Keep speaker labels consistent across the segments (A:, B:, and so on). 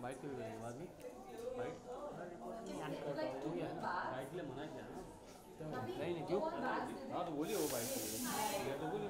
A: Bite के बाद में बाइट बाइट के लिए मना किया ना नहीं क्यों हाँ तो बोलिए वो बाइट के लिए तो बोलिए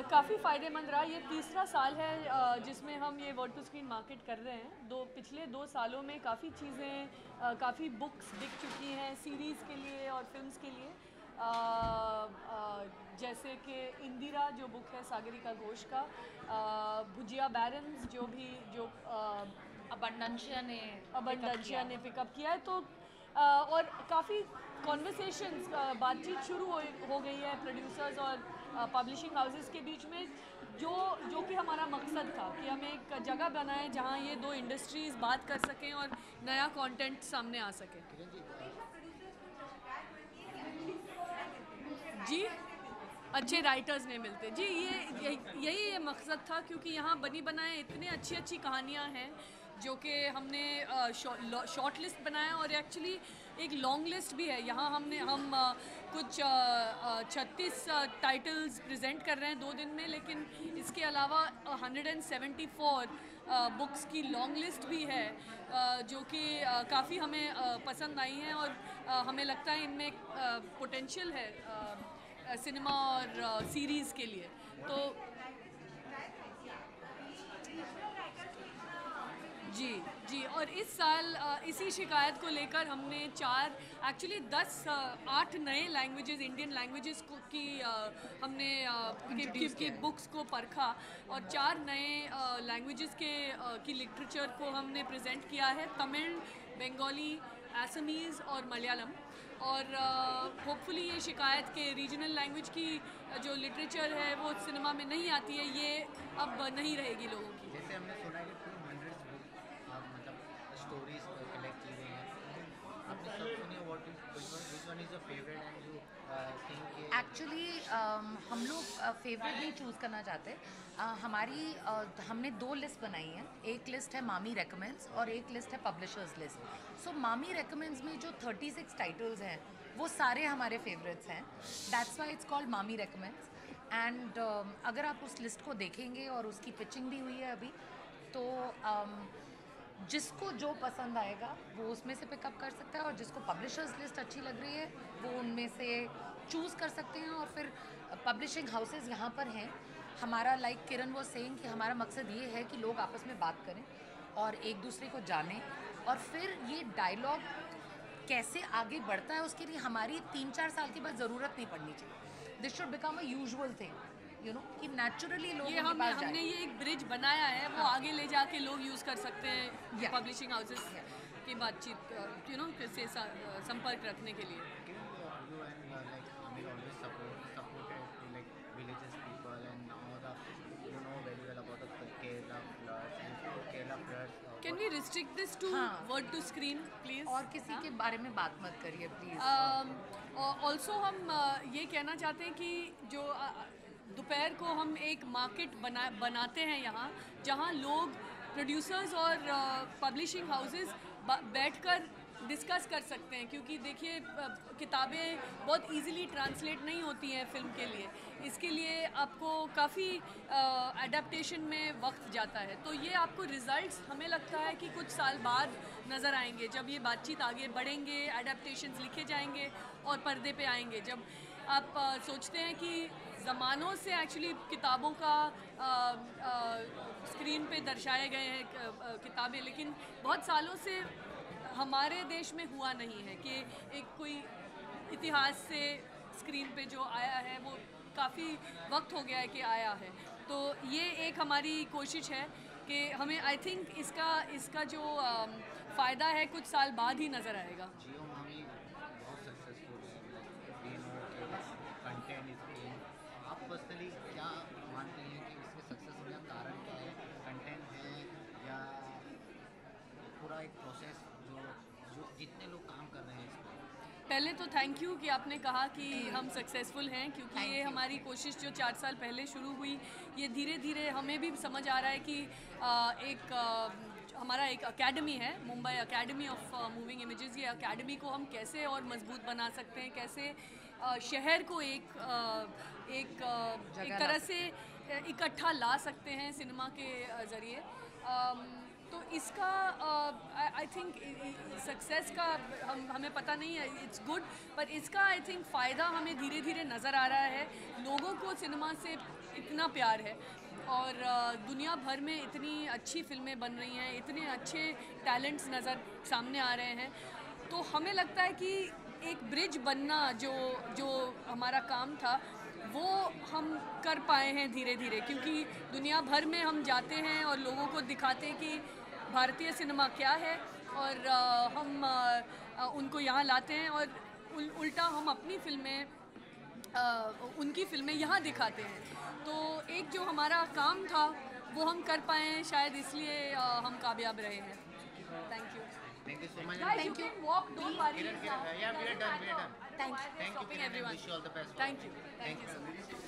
B: काफ़ी फ़ायदेमंद रहा। ये तीसरा साल है जिसमें हम ये वर्ड टू स्क्रीन मार्केट कर रहे हैं। पिछले 2 सालों में काफ़ी चीज़ें, काफ़ी बुक्स बिक चुकी हैं सीरीज़ के लिए और फिल्म्स के लिए। जैसे कि इंदिरा जो बुक है सागरिका घोष का, भुजिया बैरन्स जो
C: अबंडेंशिया
B: ने पिकअप किया है। तो और काफ़ी कॉन्वर्सेशंस, बातचीत शुरू हो गई है प्रोड्यूसर्स और पब्लिशिंग हाउसेस के बीच में, जो कि हमारा मकसद था कि हम एक जगह बनाएं जहां ये 2 इंडस्ट्रीज़ बात कर सकें और नया कंटेंट सामने आ सके। जी, अच्छे राइटर्स नहीं मिलते जी, यही मकसद था, क्योंकि यहाँ बनी बनाए इतने अच्छी कहानियाँ हैं जो कि हमने शॉर्ट लिस्ट बनाया और एक्चुअली एक लॉन्ग लिस्ट भी है। यहाँ हम कुछ 36 टाइटल्स प्रेजेंट कर रहे हैं 2 दिन में, लेकिन इसके अलावा 174 बुक्स की लॉन्ग लिस्ट भी है जो कि काफ़ी हमें पसंद आई हैं और हमें लगता है इनमें पोटेंशियल है सिनेमा और सीरीज़ के लिए। तो जी, और इस साल इसी शिकायत को लेकर हमने 8 नए लैंग्वेजेस, इंडियन लैंग्वेजेस की हमने की बुक्स को परखा और 4 नए लैंग्वेजेस की लिटरेचर को हमने प्रेजेंट किया है, तमिल, बंगाली, असमीज़ और मलयालम। और होपफुली ये शिकायत के रीजनल लैंग्वेज की जो लिटरेचर है वो सिनेमा में नहीं आती है, ये अब नहीं रहेगी लोगों की।
D: जैसे हमने सुना है कि 200 मतलब स्टोरीज कलेक्ट की गई हैं, आपने सब सुनी, which one is your favorite and you think
C: actually हम लोग फेवरेट नहीं चूज़ करना चाहते। हमने 2 लिस्ट बनाई हैं। एक लिस्ट है मामी रेकमेंड्स और एक लिस्ट है पब्लिशर्स लिस्ट। सो मामी रेकमेंड्स में जो 36 टाइटल्स हैं वो सारे हमारे फेवरेट्स हैं, दैट्स वाई इट्स कॉल्ड मामी रेकमेंड्स। एंड अगर आप उस लिस्ट को देखेंगे, और उसकी पिचिंग भी हुई है अभी, तो जिसको जो पसंद आएगा वो उसमें से पिकअप कर सकता है, और जिसको पब्लिशर्स लिस्ट अच्छी लग रही है वो उनमें से चूज़ कर सकते हैं और फिर पब्लिशिंग हाउसेज यहाँ पर हैं। हमारा लाइक किरण वो सेइंग कि हमारा मकसद ये है कि लोग आपस में बात करें और एक दूसरे को जानें, और फिर ये डायलॉग कैसे आगे बढ़ता है उसके लिए हमारी 3-4 साल के बाद ज़रूरत नहीं पड़नी चाहिए। This should become a usual thing, you know, कि नेचुरली लोग
B: ये
C: उनके पास
B: हमने
C: जाएं।
B: ये एक ब्रिज बनाया है, वो आगे ले जाके लोग यूज़ कर सकते हैं
C: Yeah.
B: पब्लिशिंग हाउसेस की बातचीत यू नो से संपर्क रखने के लिए।
D: You and like Amir always supported like villages people, and now you know very well about the Kerala floods and Kerala floods.
B: Can we restrict this to
C: हाँ.
B: Word to screen please?
C: और किसी के बारे में बात मत करिए please.
B: Also हम ये कहना चाहते हैं कि जो दोपहर को हम एक मार्केट बनाते हैं यहाँ, जहाँ लोग प्रोड्यूसर्स और पब्लिशिंग हाउसेस बैठकर डिस्कस कर सकते हैं, क्योंकि देखिए किताबें बहुत इजीली ट्रांसलेट नहीं होती हैं फिल्म के लिए, इसके लिए आपको काफ़ी एडेप्टेशन में वक्त जाता है। तो ये आपको रिजल्ट्स हमें लगता है कि कुछ साल बाद नज़र आएंगे, जब ये बातचीत आगे बढ़ेंगे, एडेप्टेशंस लिखे जाएंगे और पर्दे पे आएंगे। जब आप सोचते हैं कि ज़मानों से एक्चुअली किताबों का स्क्रीन पे दर्शाए गए हैं किताबें, लेकिन बहुत सालों से हमारे देश में हुआ नहीं है कि एक कोई इतिहास से स्क्रीन पे जो आया है वो काफ़ी वक्त हो गया है कि आया है। तो ये एक हमारी कोशिश है कि हमें आई थिंक इसका जो फ़ायदा है कुछ साल बाद ही नज़र आएगा।
D: Jio Mami बहुत सक्सेसफुल है, we know कि कंटेंट इज किंग। आप पर्सनली क्या मानते हैं कि इसके सक्सेस होने का कारण क्या है? कंटेंट है या पूरा एक प्रोसेस जो जितने लोग काम कर रहे हैं इस पर?
B: पहले तो थैंक यू कि आपने कहा कि हम सक्सेसफुल हैं, क्योंकि
C: Thank
B: ये
C: you.
B: हमारी कोशिश जो 4 साल पहले शुरू हुई, ये धीरे धीरे हमें भी समझ आ रहा है कि हमारा एक एकेडमी है, Mumbai academy of moving images. ये एकेडमी को हम कैसे और मजबूत बना सकते हैं, कैसे शहर को एक तरह से इकट्ठा ला सकते हैं सिनेमा के ज़रिए। तो इसका आई थिंक सक्सेस का हमें पता नहीं है, इट्स गुड, पर इसका आई थिंक फ़ायदा हमें धीरे धीरे नज़र आ रहा है। लोगों को सिनेमा से इतना प्यार है और दुनिया भर में इतनी अच्छी फिल्में बन रही हैं, इतने अच्छे टैलेंट्स नज़र सामने आ रहे हैं। तो हमें लगता है कि एक ब्रिज बनना जो हमारा काम था वो हम कर पाए हैं धीरे धीरे, क्योंकि दुनिया भर में हम जाते हैं और लोगों को दिखाते हैं कि भारतीय सिनेमा क्या है, और हम उनको यहाँ लाते हैं और उल्टा हम अपनी फिल्में उनकी फिल्में यहाँ दिखाते हैं। तो एक जो हमारा काम था वो हम कर पाए हैं, शायद इसलिए हम कामयाब रहे हैं। Thank you.
D: Thank you so much.
B: Guys,
C: Thank
B: you
C: you.
B: can walk, don't worry.
D: Yeah, we are done.
C: Thank you.
D: Thank you,
B: Stopping
D: Kiran, and
B: everyone.
D: wish you all the best.
B: Thank you. Thank you so much.